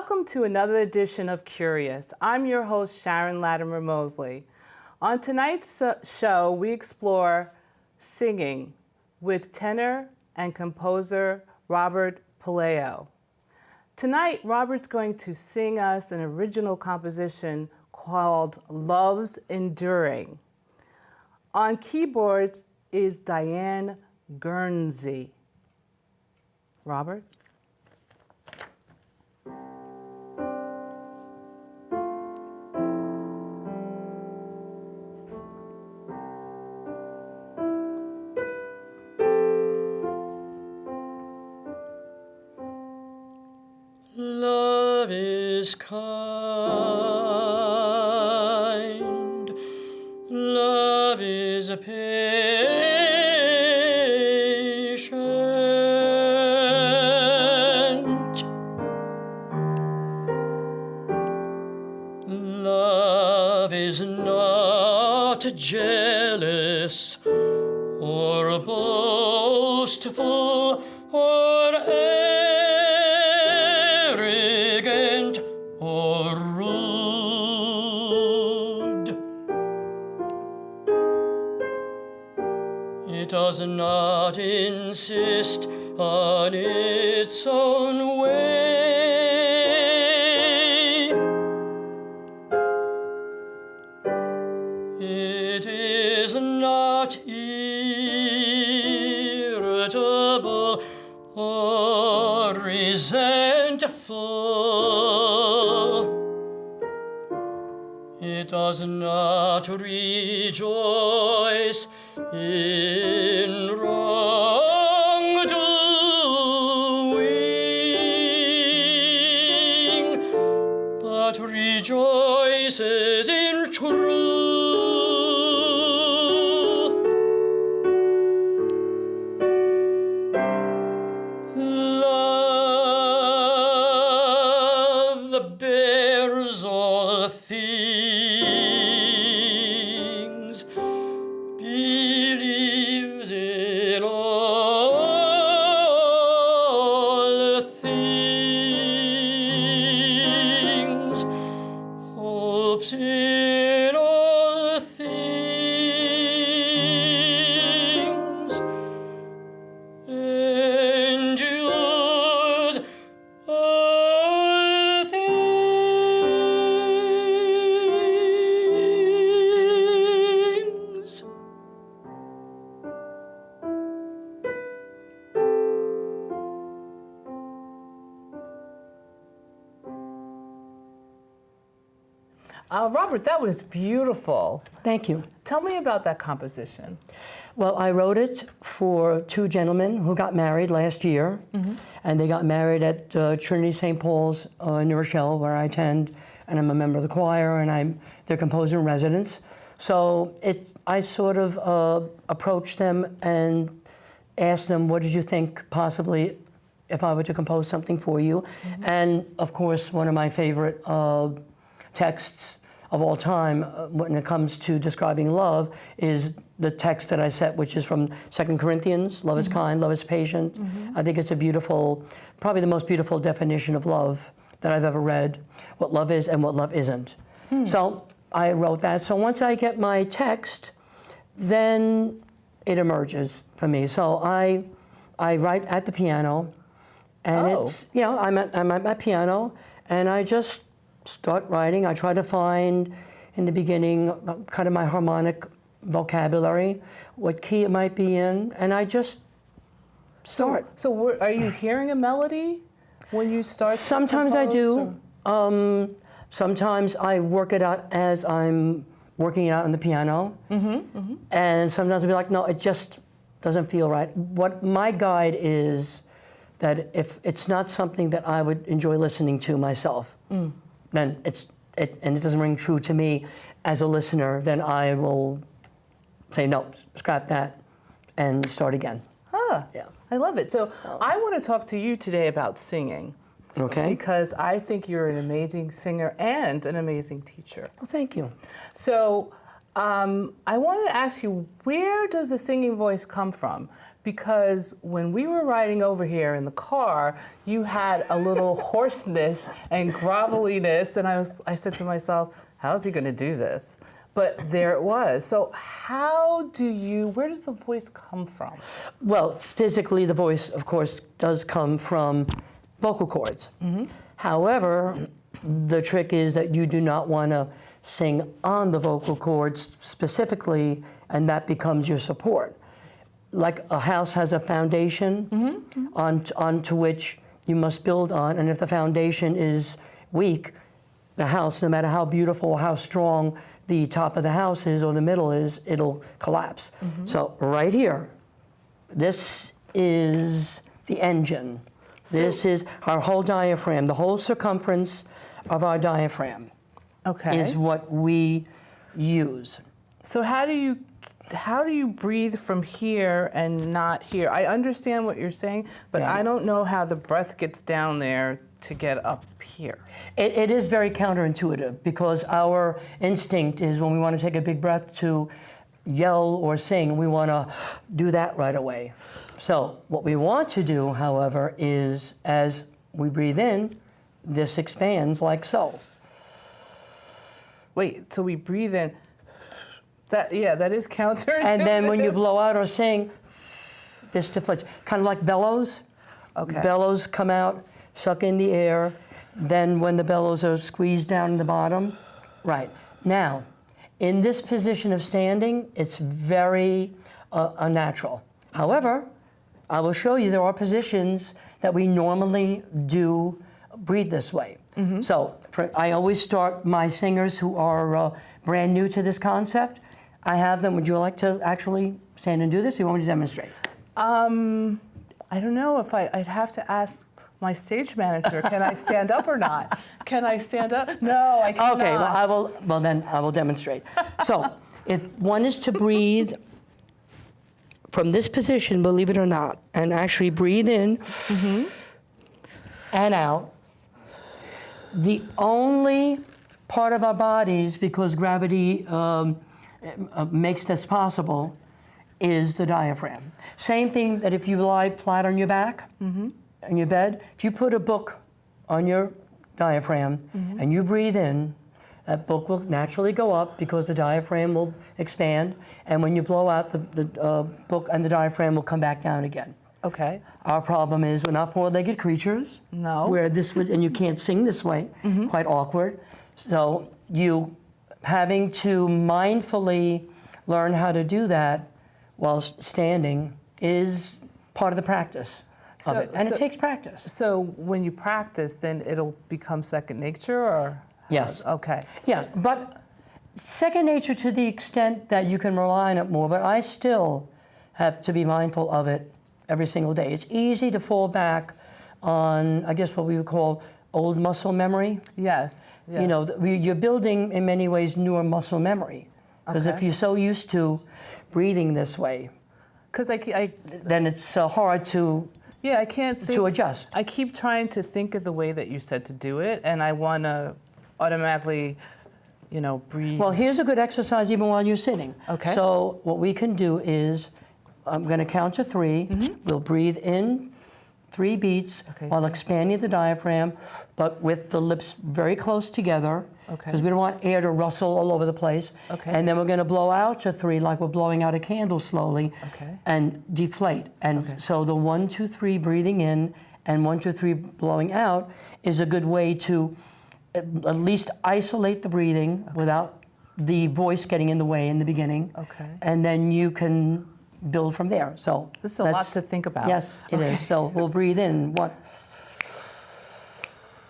Welcome to another edition of Curious. I'm your host, Sharon Latimer Mosley. On tonight's show, we explore singing with tenor and composer Robert Puleo. Tonight, Robert's going to sing us an original composition called Love's Enduring. On keyboards is Diane Guernsey. Robert? Love is kind, love is patient, love is not jealous or boastful or arrogant or rude. It does not insist on its own way. It is not irritable or resentful. It does not rejoice in wrongdoing, but rejoices in truth. Love bears all things, believes in all things, hopes in all things, endures all things. Robert, that was beautiful. Thank you. Tell me about that composition. Well, I wrote it for two gentlemen who got married last year, and they got married at Trinity St. Paul's in New Rochelle, where I attend, and I'm a member of the choir, and I'm their composer in residence. So I sort of approached them and asked them, what did you think possibly if I were to compose something for you? And of course, one of my favorite texts of all time when it comes to describing love is the text that I set, which is from 2 Corinthians, love is kind, love is patient. I think it's a beautiful, probably the most beautiful definition of love that I've ever read, what love is and what love isn't. So I wrote that. So once I get my text, then it emerges for me. So I write at the piano, and it's, you know, I'm at my piano, and I just start writing. I try to find, in the beginning, kind of my harmonic vocabulary, what key it might be in, and I just start. So are you hearing a melody when you start? Sometimes I do. Sometimes I work it out as I'm working it out on the piano. And sometimes I'll be like, no, it just doesn't feel right. What my guide is that if it's not something that I would enjoy listening to myself, then and it doesn't ring true to me as a listener, then I will say, no, scrap that and start again. Yeah. I love it. So I want to talk to you today about singing. Okay. Because I think you're an amazing singer and an amazing teacher. Well, thank you. So I wanted to ask you, where does the singing voice come from? Because when we were riding over here in the car, you had a little hoarseness and groveliness, and I said to myself, how's he going to do this? But there it was. So where does the voice come from? Well, physically, the voice, of course, does come from vocal cords. However, the trick is that you do not want to sing on the vocal cords specifically, and that becomes your support. Like a house has a foundation onto which you must build on, and if the foundation is weak, the house, no matter how beautiful or how strong the top of the house is or the middle is, it'll collapse. So right here, this is the engine. This is our whole diaphragm, the whole circumference of our diaphragm. Okay. Is what we use. So how do you breathe from here and not here? I understand what you're saying, but I don't know how the breath gets down there to get up here. It is very counterintuitive because our instinct is when we want to take a big breath to yell or sing, we want to do that right away. So what we want to do, however, is as we breathe in, this expands like so. Wait, so we breathe in. That is counterintuitive. And then when you blow out or sing, this deflates. Kind of like bellows. Okay. Bellows come out, suck in the air. Then when the bellows are squeezed down in the bottom, right. Now, in this position of standing, it's very unnatural. However, I will show you there are positions that we normally do breathe this way. So I always start my singers who are brand new to this concept. I have them. Would you like to actually stand and do this, or you want me to demonstrate? I don't know if I'd have to ask my stage manager. Can I stand up or not? Can I stand up? No, I cannot. Okay. Well, then I will demonstrate. So if one is to breathe from this position, believe it or not, and actually breathe in and out. The only part of our bodies, because gravity makes this possible, is the diaphragm. Same thing that if you lie flat on your back in your bed, if you put a book on your diaphragm and you breathe in, that book will naturally go up because the diaphragm will expand, and when you blow out, the book and the diaphragm will come back down again. Okay. Our problem is we're not four-legged creatures. No. Where this would, and you can't sing this way, quite awkward. So you having to mindfully learn how to do that while standing is part of the practice of it. And it takes practice. So when you practice, then it'll become second nature, or? Yes. Okay. Yes, but second nature to the extent that you can rely on it more, but I still have to be mindful of it every single day. It's easy to fall back on, I guess, what we would call old muscle memory. Yes. You know, you're building, in many ways, newer muscle memory. Because if you're so used to breathing this way, then it's hard to I can't think, to adjust. I keep trying to think of the way that you said to do it, and I want to automatically, breathe. Well, here's a good exercise even while you're sitting. Okay. So what we can do is, I'm going to count to 3. We'll breathe in 3 beats while expanding the diaphragm, but with the lips very close together, because we don't want air to rustle all over the place. And then we're going to blow out to 3 like we're blowing out a candle slowly, and deflate. And so the 1, 2, 3 breathing in and 1, 2, 3 blowing out is a good way to at least isolate the breathing without the voice getting in the way in the beginning. And then you can build from there. So this is a lot to think about. Yes, it is. So we'll breathe in. 1,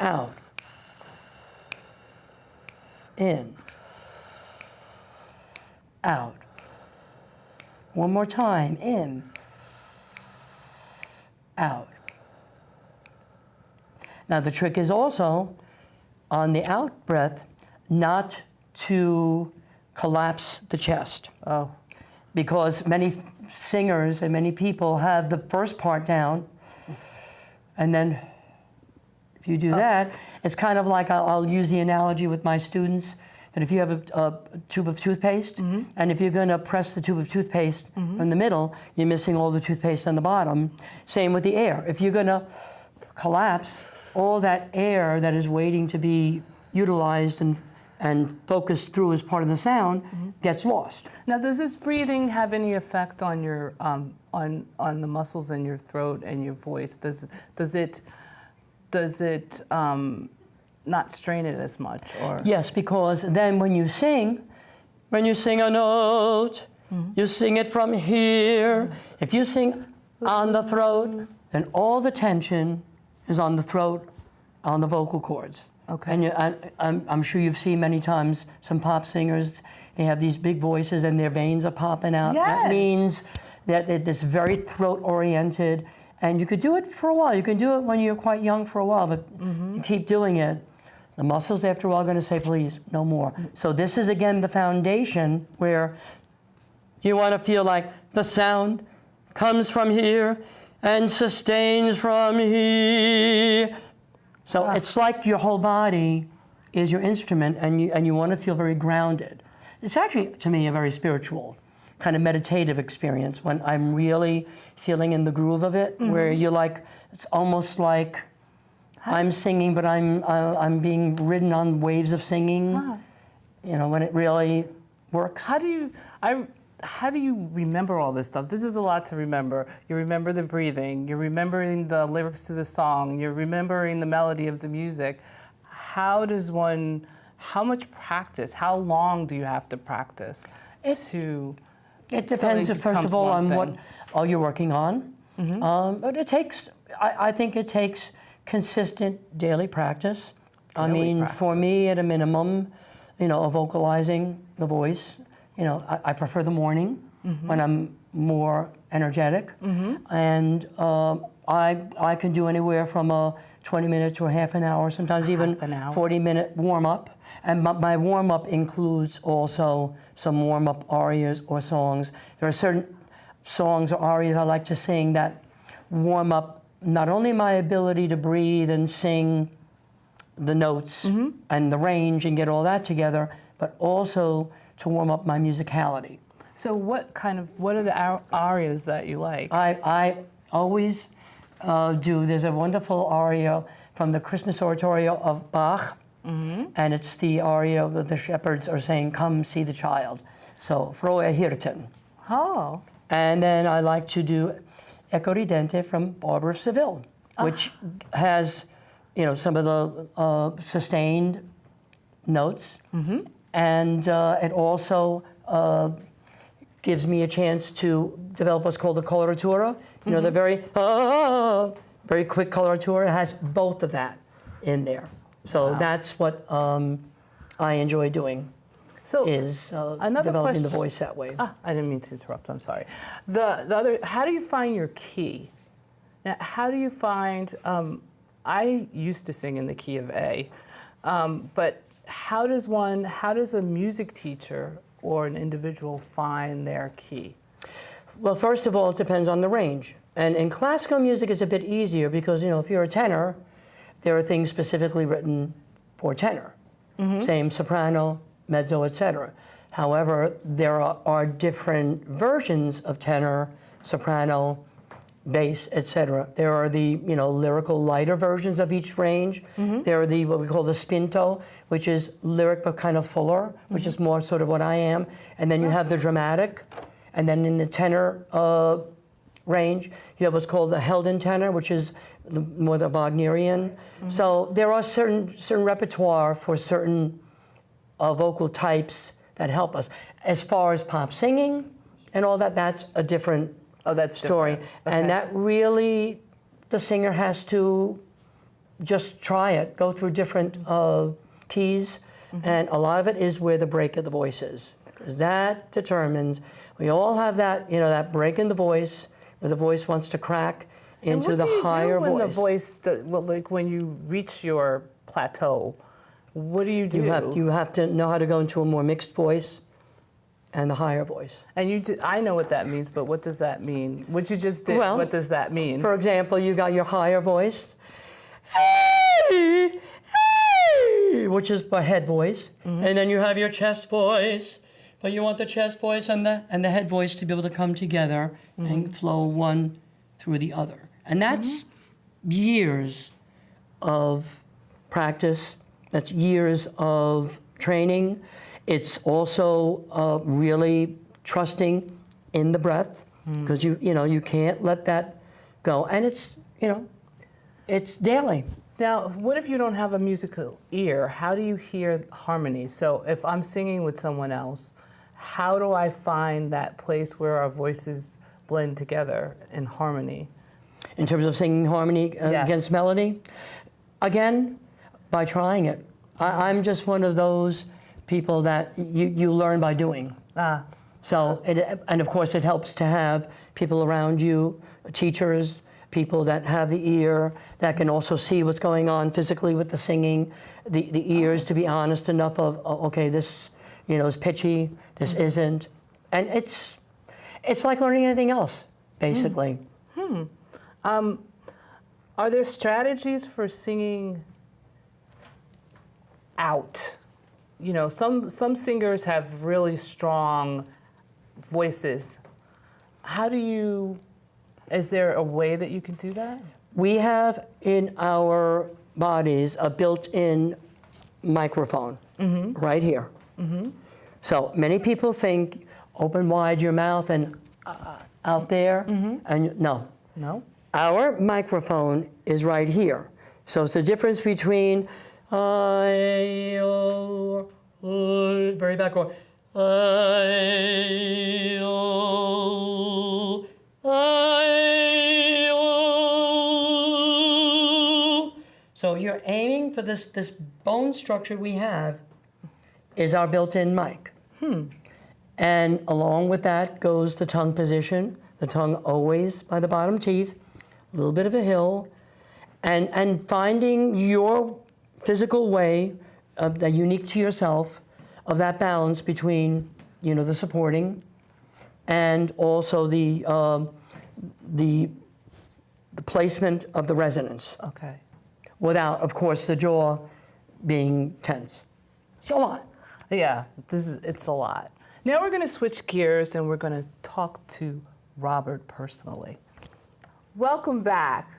out, in, out. One more time. In, out. Now the trick is also on the out breath not to collapse the chest. Oh. Because many singers and many people have the first part down, and then if you do that, it's kind of like, I'll use the analogy with my students, that if you have a tube of toothpaste, and if you're going to press the tube of toothpaste from the middle, you're missing all the toothpaste on the bottom. Same with the air. If you're going to collapse, all that air that is waiting to be utilized and focused through as part of the sound gets lost. Now, does this breathing have any effect on your on the muscles in your throat and your voice? Does it not strain it as much? Or Yes, because then when you sing a note, you sing it from here. If you sing on the throat, then all the tension is on the throat, on the vocal cords. Okay. And I'm sure you've seen many times some pop singers, they have these big voices and their veins are popping out. Yes. That means that it's very throat oriented. And you could do it for a while. You can do it when you're quite young for a while, but you keep doing it. The muscles after a while are going to say, please, no more. So this is, again, the foundation where you want to feel like the sound comes from here and sustains from here. So it's like your whole body is your instrument, and you want to feel very grounded. It's actually, to me, a very spiritual, kind of meditative experience when I'm really feeling in the groove of it, where you're like, it's almost like I'm singing, but I'm being ridden on waves of singing. You know, when it really works. how do you remember all this stuff? This is a lot to remember. You remember the breathing, you're remembering the lyrics to the song, you're remembering the melody of the music. How much practice, how long do you have to practice to... It depends, first of all, on what all you're working on. But it takes, I think it takes consistent daily practice. For me, at a minimum, of vocalizing the voice, I prefer the morning when I'm more energetic. And I can do anywhere from a 20 minutes to a half an hour, sometimes even 40-minute warm-up. And my warm-up includes also some warm-up arias or songs. There are certain songs or arias I like to sing that warm up not only my ability to breathe and sing the notes and the range and get all that together, but also to warm up my musicality. So what are the arias that you like? I always do. There's a wonderful aria from the Christmas Oratorio of Bach, and it's the aria that the shepherds are saying, "Come see the child." So, Frohe Hirten. Oh. And then I like to do Eco Ridente from Barber of Seville, which has, some of the sustained notes, and it also gives me a chance to develop what's called the coloratura. The very quick coloratura has both of that in there. So that's what I enjoy doing. So is another developing question. the voice that way. I didn't mean to interrupt. I'm sorry. The other, how do you find your key? Now, how do you find? I used to sing in the key of A, but how does a music teacher or an individual find their key? Well, first of all, it depends on the range. And in classical music, it's a bit easier because if you're a tenor, there are things specifically written for tenor. Same soprano, mezzo, etc. However, there are different versions of tenor, soprano, bass, etc. There are the lyrical lighter versions of each range. There are what we call the spinto, which is lyric but kind of fuller, which is more sort of what I am. And then you have the dramatic, and then in the tenor range, you have what's called the Helden tenor, which is more the Wagnerian. So there are certain repertoire for certain vocal types that help us. As far as pop singing and all that, that's a different story. Okay. And that really, the singer has to just try it, go through different keys, and a lot of it is where the break of the voice is. Because that determines, we all have that, that break in the voice, where the voice wants to crack into the higher voice. And what do you do when the voice, when you reach your plateau? What do you do? You have to know how to go into a more mixed voice and the higher voice. And I know what that means, but what does that mean? What you just did, what does that mean? For example, you got your higher voice. Hey, hey, which is my head voice, and then you have your chest voice, but you want the chest voice and the head voice to be able to come together and flow one through the other. And that's years of practice, that's years of training. It's also really trusting in the breath, because you can't let that go. And it's daily. Now, what if you don't have a musical ear? How do you hear harmony? So if I'm singing with someone else, how do I find that place where our voices blend together in harmony? In terms of singing harmony against melody? Again, by trying it. I'm just one of those people that you learn by doing. So, and of course it helps to have people around you, teachers, people that have the ear, that can also see what's going on physically with the singing, the ears to be honest enough of, okay, this is pitchy, this isn't. And it's like learning anything else, basically. Are there strategies for singing out? Some singers have really strong voices. Is there a way that you can do that? We have in our bodies a built-in microphone right here. So many people think open wide your mouth and out there, and no. No? Our microphone is right here. So it's the difference between very back or So you're aiming for this bone structure we have is our built-in mic. And along with that goes the tongue position, the tongue always by the bottom teeth, a little bit of a hill, and finding your physical way that unique to yourself of that balance between the supporting and also the placement of the resonance. Okay. Without, of course, the jaw being tense. It's a lot. Yeah, it's a lot. Now we're going to switch gears and we're going to talk to Robert personally. Welcome back.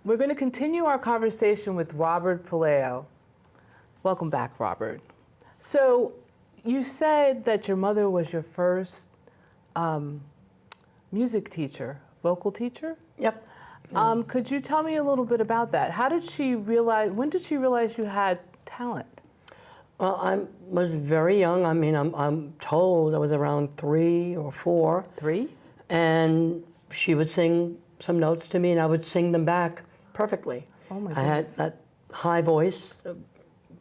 We're going to continue our conversation with Robert Puleo. Welcome back, Robert. So you said that your mother was your first music teacher, vocal teacher? Yep. Could you tell me a little bit about that? When did she realize you had talent? Well, I was very young. I mean, I'm told I was around 3 or 4. 3? And she would sing some notes to me, and I would sing them back perfectly. Oh my I had goodness. that high voice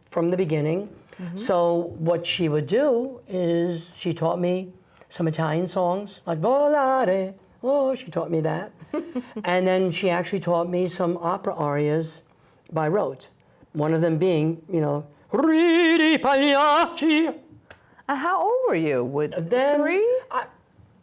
from the beginning. So what she would do is she taught me some Italian songs, like Volare. Oh, she taught me that. And then she actually taught me some opera arias by rote. One of them being, Ridi Pagliacci. How old were you? Then 3?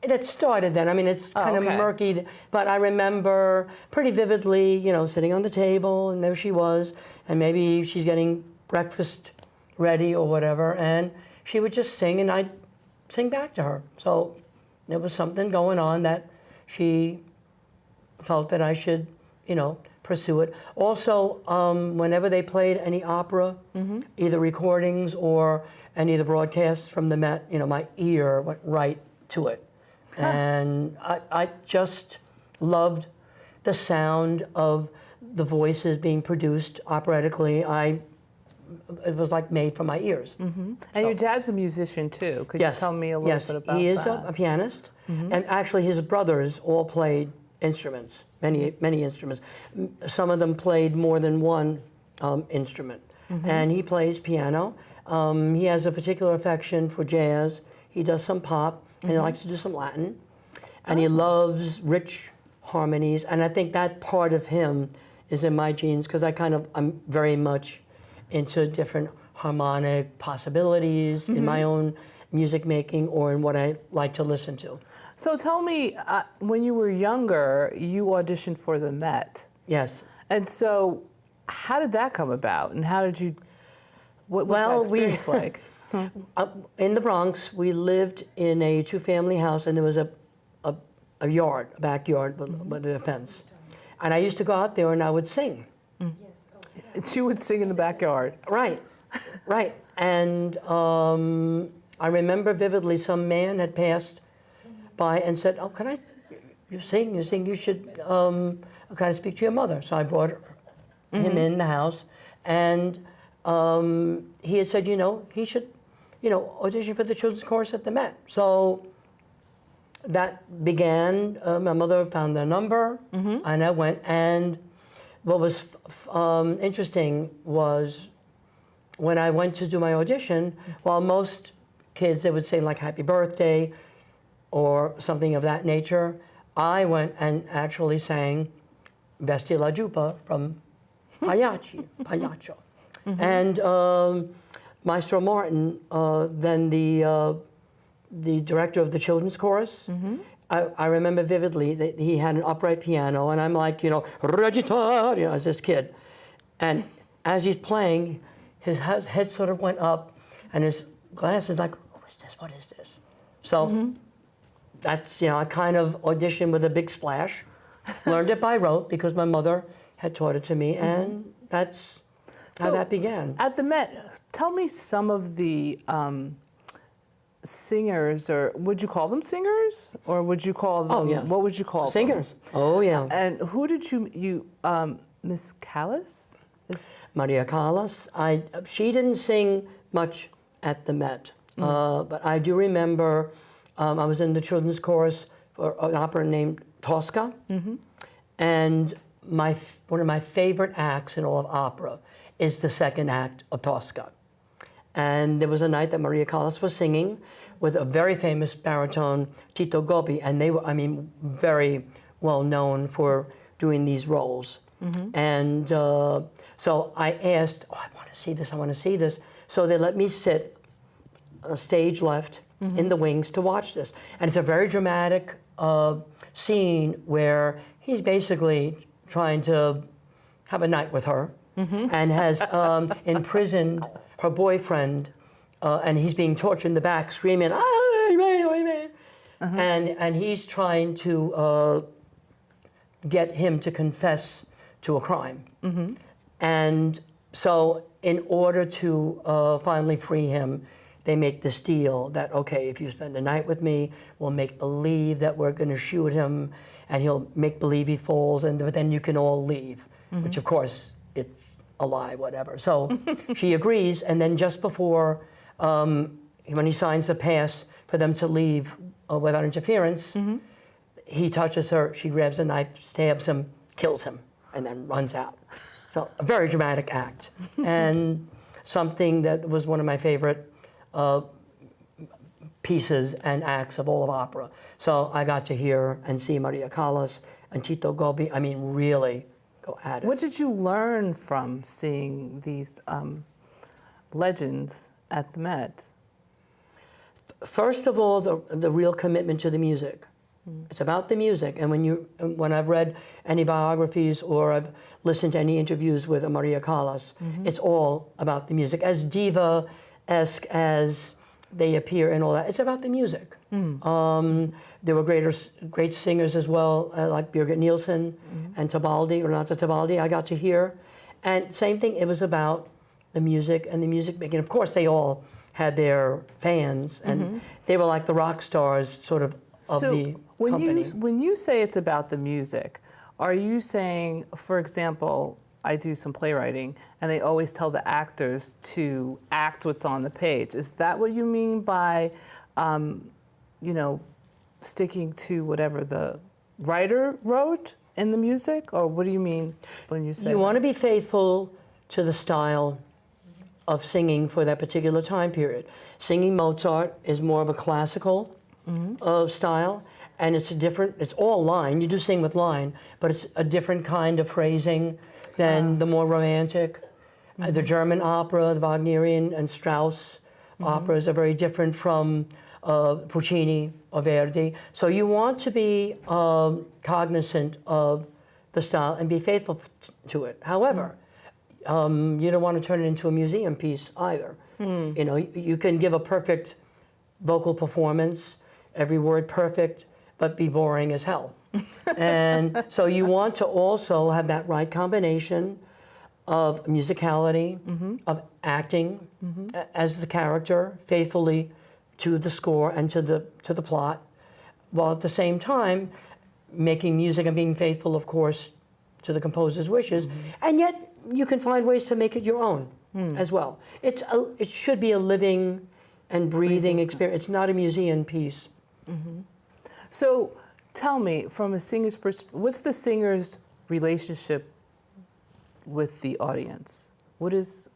It started then. I mean, it's kind of murky, but I remember pretty vividly, sitting on the table, and there she was, and maybe she's getting breakfast ready or whatever, and she would just sing, and I'd sing back to her. So there was something going on that she felt that I should, pursue it. Also, whenever they played any opera, either recordings or any of the broadcasts from the Met, my ear went right to it. And I just loved the sound of the voices being produced operatically. It was like made for my ears. And your dad's a musician too. Could you tell me a little bit about that? Yes, he is a pianist. And actually his brothers all played instruments, many instruments. Some of them played more than one instrument. And he plays piano. He has a particular affection for jazz. He does some pop, and he likes to do some Latin. And he loves rich harmonies. And I think that part of him is in my genes, because I'm very much into different harmonic possibilities in my own music making or in what I like to listen to. So tell me, when you were younger, you auditioned for the Met. Yes. And so how did that come about? And how did you What was Well, that experience like? In the Bronx, we lived in a two-family house, and there was a yard, a backyard with a fence. And I used to go out there and I would sing. She would sing in the backyard. Right, right. And I remember vividly some man had passed by and said, "Oh, can I, you sing, you should kind of speak to your mother." So I brought him in the house, and he had said, he should, audition for the children's chorus at the Met. So that began, my mother found their number, and I went, and what was interesting was when I went to do my audition, while most kids, they would say like happy birthday or something of that nature, I went and actually sang Vesti la Jupa from Pagliaccio. And Maestro Martin, then the director of the children's chorus, I remember vividly that he had an upright piano, and I'm like, Regita, as this kid. And as he's playing, his head sort of went up, and his glasses like, what is this? So that's, I kind of auditioned with a big splash, learned it by rote because my mother had taught it to me, and that's how that began. At the Met, tell me some of the singers, or would you call them singers, or would you call them? Oh, yeah. What would you call Singers. them? Oh yeah. And who did you Miss Callas? Maria Callas. She didn't sing much at the Met, but I do remember I was in the children's chorus for an opera named Tosca, and one of my favorite acts in all of opera is the second act of Tosca. And there was a night that Maria Callas was singing with a very famous baritone, Tito Gobbi, and they were, very well known for doing these roles. And so I asked, I want to see this. So they let me sit stage left in the wings to watch this. And it's a very dramatic scene where he's basically trying to have a night with her and has imprisoned her boyfriend, and he's being tortured in the back, screaming, and he's trying to get him to confess to a crime. And so in order to finally free him, they make this deal that, okay, if you spend the night with me, we'll make believe that we're going to shoot him, and he'll make believe he falls, but then you can all leave, which of course, it's a lie, whatever. So she agrees, and then just before, when he signs the pass for them to leave without interference, he touches her, she grabs a knife, stabs him, kills him, and then runs out. So a very dramatic act, and something that was one of my favorite pieces and acts of all of opera. So I got to hear and see Maria Callas and Tito Gobbi, really go at it. What did you learn from seeing these legends at the Met? First of all, the real commitment to the music. It's about the music, and when I've read any biographies or I've listened to any interviews with Maria Callas, it's all about the music. As diva-esque as they appear and all that, it's about the music. There were great singers as well, like Birgit Nilsson and Renata Tebaldi, I got to hear. And same thing, it was about the music and the music making. Of course, they all had their fans, and they were like the rock stars, sort of the company. When you say it's about the music, are you saying, for example, I do some playwriting, and they always tell the actors to act what's on the page. Is that what you mean by, sticking to whatever the writer wrote in the music? Or what do you mean when you say You want to be faithful to the style of singing for that particular time period. Singing Mozart is more of a classical style, and it's all line. You do sing with line, but it's a different kind of phrasing than the more romantic. The German opera, the Wagnerian and Strauss operas are very different from Puccini or Verdi. So you want to be cognizant of the style and be faithful to it. However, you don't want to turn it into a museum piece either. You know, you can give a perfect vocal performance, every word perfect, but be boring as hell. And so you want to also have that right combination of musicality, of acting as the character, faithfully to the score and to the plot, while at the same time making music and being faithful, of course, to the composer's wishes. And yet you can find ways to make it your own as well. It should be a living and breathing experience. It's not a museum piece. So tell me, from a singer's perspective, what's the singer's relationship with the audience? What is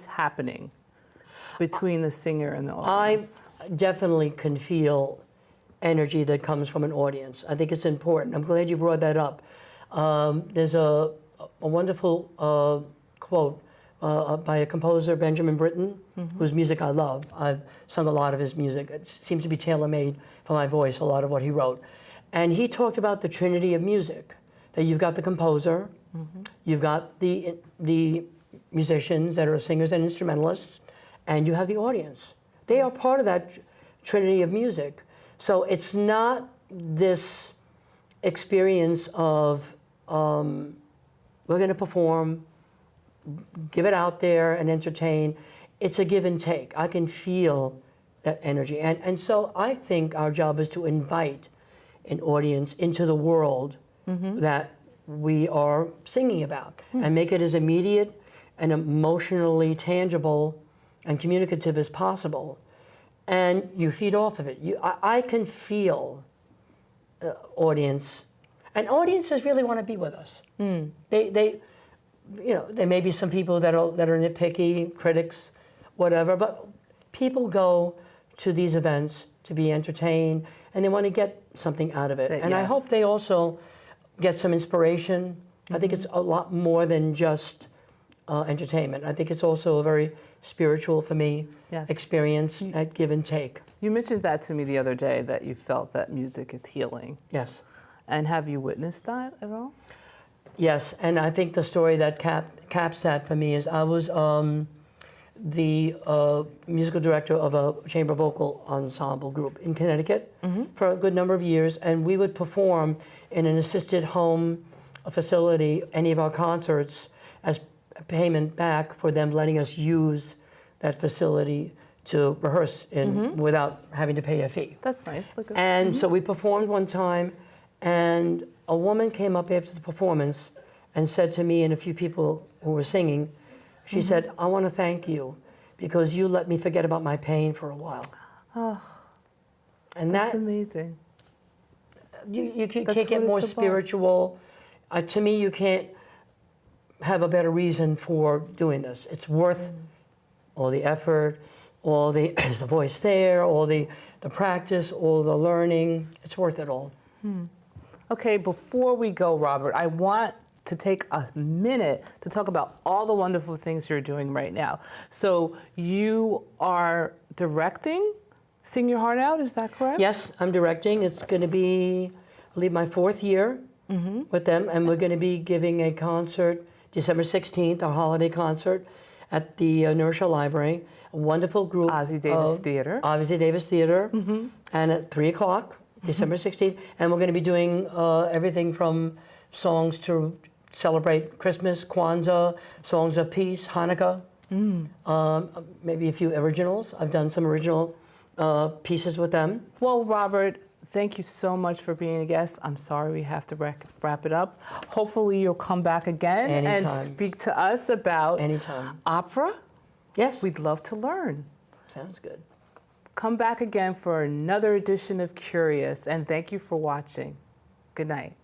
happening between the singer and the audience? I definitely can feel energy that comes from an audience. I think it's important. I'm glad you brought that up. There's a wonderful quote by a composer, Benjamin Britten, whose music I love. I've sung a lot of his music. It seems to be tailor-made for my voice, a lot of what he wrote. And he talked about the trinity of music, that you've got the composer, you've got the musicians that are singers and instrumentalists, and you have the audience. They are part of that trinity of music. So it's not this experience of we're going to perform, give it out there and entertain. It's a give and take. I can feel that energy. And so I think our job is to invite an audience into the world that we are singing about and make it as immediate and emotionally tangible and communicative as possible. And you feed off of it. I can feel audience, and audiences really want to be with us. They, you know, there may be some people that are nitpicky, critics, whatever, but people go to these events to be entertained, and they want to get something out of it. And I hope they also get some inspiration. I think it's a lot more than just entertainment. I think it's also a very spiritual, for me, experience at give and take. You mentioned that to me the other day, that you felt that music is healing. Yes. And have you witnessed that at all? Yes, and I think the story that caps that for me is I was the musical director of a chamber vocal ensemble group in Connecticut for a good number of years, and we would perform in an assisted home facility any of our concerts as payment back for them letting us use that facility to rehearse in without having to pay a fee. That's nice. Look at And so we performed one time, and a woman came up after the performance and said to me and a few people who were singing, she said, "I want to thank you because you let me forget about my pain for a while." Oh, and that's amazing. You can't get more spiritual. To me, you can't have a better reason for doing this. It's worth all the effort, all the is the voice there, all the practice, all the learning. It's worth it all. Okay, before we go, Robert, I want to take a minute to talk about all the wonderful things you're doing right now. So you are directing Sing Your Heart Out, is that correct? Yes, I'm directing. It's going to be, I believe, my 4th year with them, and we're going to be giving a concert December 16th, our holiday concert at the New Rochelle Library. A wonderful group. Ossie Davis Theater. Ossie Davis Theater, and at 3 o'clock, December 16th. And we're going to be doing everything from songs to celebrate Christmas, Kwanzaa, songs of peace, Hanukkah, maybe a few originals. I've done some original pieces with them. Well, Robert, thank you so much for being a guest. I'm sorry we have to wrap it up. Hopefully you'll come back again and speak to us about opera. Yes. We'd love to learn. Sounds good. Come back again for another edition of Curious, and thank you for watching. Good night.